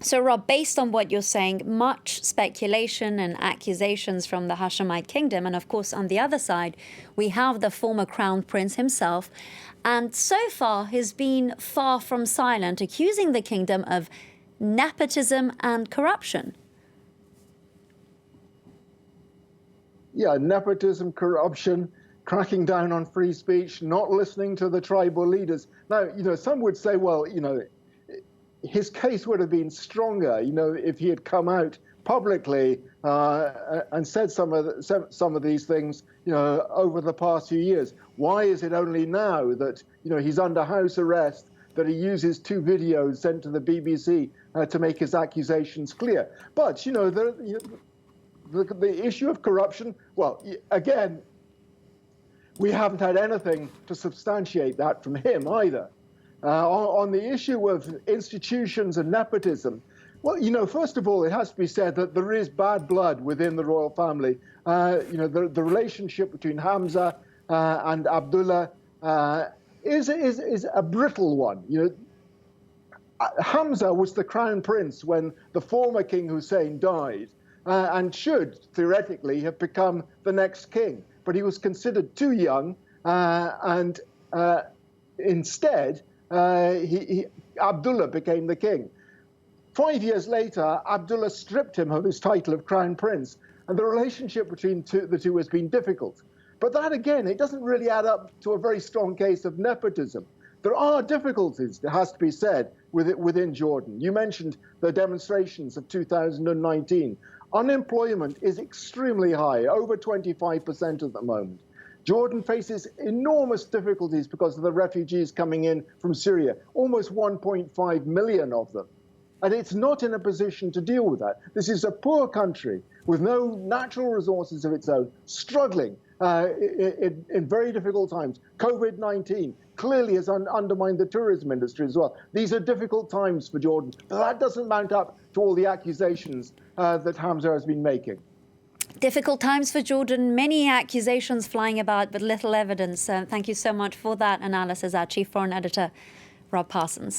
So, Rob, based on what you're saying, much speculation and accusations from the Hashemite kingdom. And of course, on the other side, we have the former crown prince himself. And so far, he's been far from silent, accusing the kingdom of nepotism and corruption. Yeah, nepotism, corruption, cracking down on free speech, not listening to the tribal leaders. Now, some would say, well, his case would have been stronger, if he had come out publicly and said some of these things, over the past few years. Why is it only now that, he's under house arrest, that he uses 2 videos sent to the BBC to make his accusations clear? But, the issue of corruption, well, again, we haven't had anything to substantiate that from him either. On the issue of institutions and nepotism, well, first of all, it has to be said that there is bad blood within the royal family. The relationship between Hamza and Abdullah is a brittle one. Hamza was the crown prince when the former King Hussein died, and should theoretically have become the next king. But he was considered too young, and instead, Abdullah became the king. 5 years later, Abdullah stripped him of his title of crown prince, and the relationship between the two has been difficult. But that, again, it doesn't really add up to a very strong case of nepotism. There are difficulties, it has to be said, within Jordan. You mentioned the demonstrations of 2019. Unemployment is extremely high, over 25% at the moment. Jordan faces enormous difficulties because of the refugees coming in from Syria, almost 1.5 million of them. And it's not in a position to deal with that. This is a poor country with no natural resources of its own, struggling in very difficult times. COVID-19 clearly has undermined the tourism industry as well. These are difficult times for Jordan. But that doesn't mount up to all the accusations that Hamza has been making. Difficult times for Jordan, many accusations flying about, but little evidence. Thank you so much for that analysis, our Chief Foreign Editor, Rob Parsons.